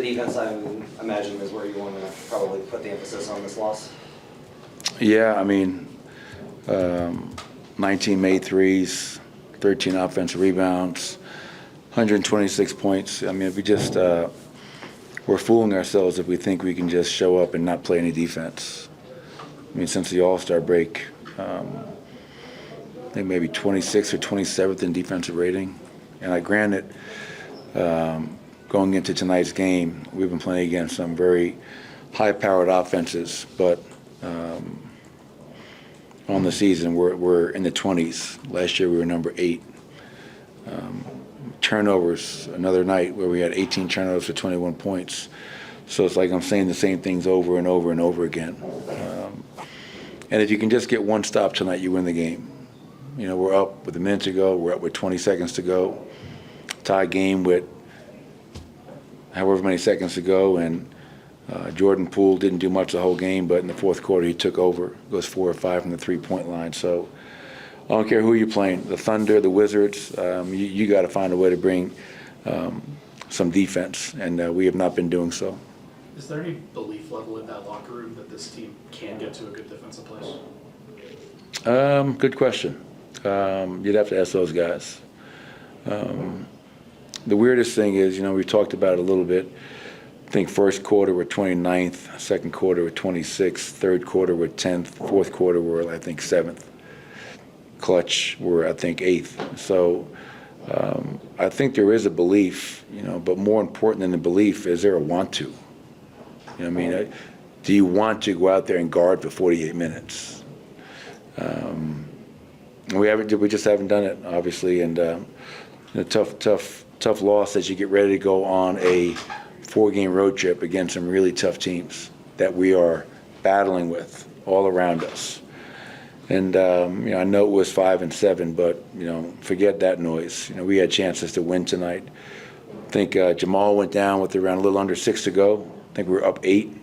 The defense, I imagine, is where you want to probably put the emphasis on this loss. Yeah, I mean, 19 made threes, 13 offensive rebounds, 126 points. I mean, if we just we're fooling ourselves if we think we can just show up and not play any defense. I mean, since the All-Star break, I think maybe 26th or 27th in defensive rating. And I granted, going into tonight's game, we've been playing against some very high-powered offenses, but on the season we're in the 20s. Last year we were number 8. Turnovers, another night where we had 18 turnovers for 21 points. So it's like I'm saying the same things over and over and over again. And if you can just get one stop tonight, you win the game. You know, we're up with a minute to go. We're up with 20 seconds to go. Tie game with however many seconds to go. And Jordan Poole didn't do much the whole game, but in the fourth quarter he took over. Goes 4 or 5 from the three-point line. So I don't care who you're playing, the Thunder, the Wizards, you got to find a way to bring some defense, and we have not been doing so. Is there any belief level in that locker room that this team can get to a good defensive place? Good question. You'd have to ask those guys. The weirdest thing is, you know, we talked about it a little bit. I think first quarter we're 29th, second quarter we're 26th, third quarter we're 10th, fourth quarter we're, I think, 7th. Clutch we're, I think, 8th. So I think there is a belief, you know, but more important than the belief is there a want to. You know what I mean? Do you want to go out there and guard for 48 minutes? We just haven't done it, obviously, and a tough loss as you get ready to go on a 4-game road trip against some really tough teams that we are battling with all around us. And you know, I know it was 5 and 7, but you know, forget that noise. You know, we had chances to win tonight. I think Jamal went down with around a little under 6 to go. I think we were up 8,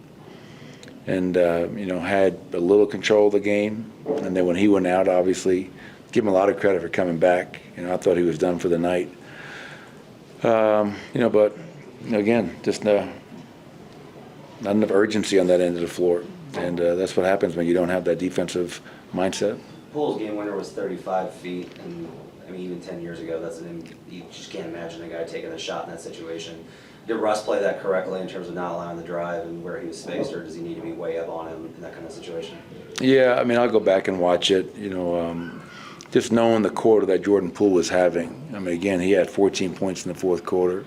and you know, had a little control of the game. And then when he went out, obviously, give him a lot of credit for coming back. You know, I thought he was done for the night. You know, but you know, again, just not enough urgency on that end of the floor, and that's what happens when you don't have that defensive mindset. Poole's game winner was 35 feet, and I mean, even 10 years ago, you just can't imagine a guy taking a shot in that situation. Did Russ play that correctly in terms of not allowing the drive and where he was spaced, or does he need to be way up on him in that kind of situation? Yeah, I mean, I'll go back and watch it. You know, just knowing the quarter that Jordan Poole was having. I mean, again, he had 14 points in the fourth quarter.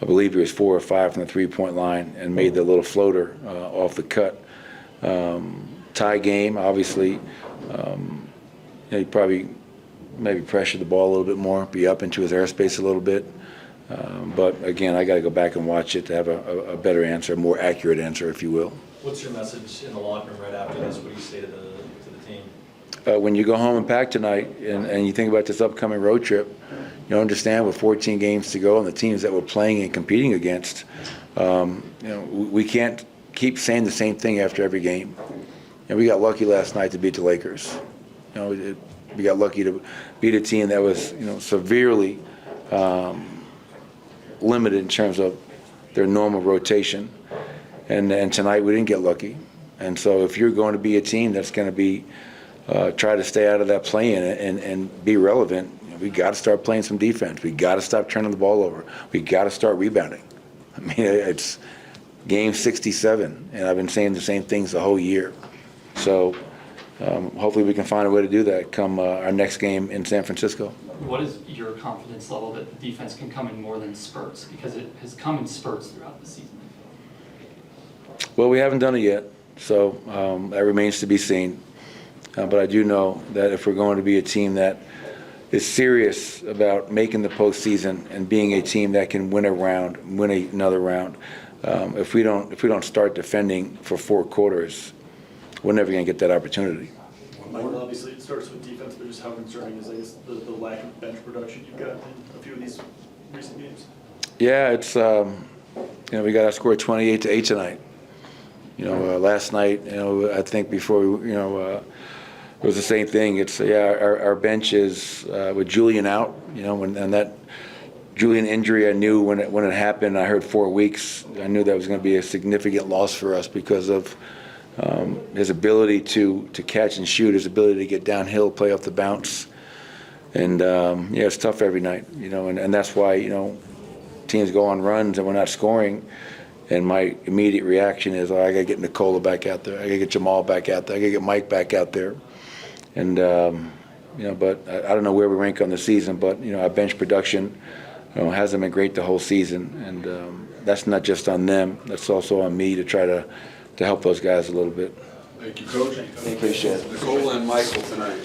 I believe he was 4 or 5 from the three-point line and made the little floater off the cut. Tie game, obviously. You know, he probably maybe pressure the ball a little bit more, be up into his airspace a little bit. But again, I got to go back and watch it to have a better answer, a more accurate answer, if you will. What's your message in the locker room right after this? What do you say to the team? When you go home and pack tonight and you think about this upcoming road trip, you understand with 14 games to go and the teams that we're playing and competing against, you know, we can't keep saying the same thing after every game. And we got lucky last night to beat the Lakers. You know, we got lucky to beat a team that was, you know, severely limited in terms of their normal rotation. And tonight we didn't get lucky. And so if you're going to be a team that's going to be try to stay out of that play-in and be relevant, you know, we got to start playing some defense. We got to stop turning the ball over. We got to start rebounding. I mean, it's game 67, and I've been saying the same things the whole year. So hopefully we can find a way to do that come our next game in San Francisco. What is your confidence level that the defense can come in more than spurts? Because it has come in spurts throughout the season. Well, we haven't done it yet, so that remains to be seen. But I do know that if we're going to be a team that is serious about making the postseason and being a team that can win another round, if we don't start defending for 4 quarters, we're never going to get that opportunity. Well, obviously, it starts with defense, but just how concerning is, I guess, the lack of bench production you've got in a few of these recent games? Yeah, it's you know, we got to score 28-8 tonight. You know, last night, you know, I think before you know. It was the same thing. It's our bench is with Julian out, you know, and that Julian injury, I knew when it happened, I heard 4 weeks, I knew that was going to be a significant loss for us because of his ability to catch and shoot, his ability to get downhill, play off the bounce. And, yeah, it's tough every night, you know, and that's why, you know, teams go on runs and we're not scoring. And my immediate reaction is, oh, I got to get Nikola back out there. I got to get Jamal back out there. I got to get Mike back out there. And, you know, but I don't know where we rank on the season, but, you know, our bench production, you know, hasn't been great the whole season. And that's not just on them. That's also on me to try to help those guys a little bit. Thank you, Coach. Appreciate it. Nikola and Michael tonight.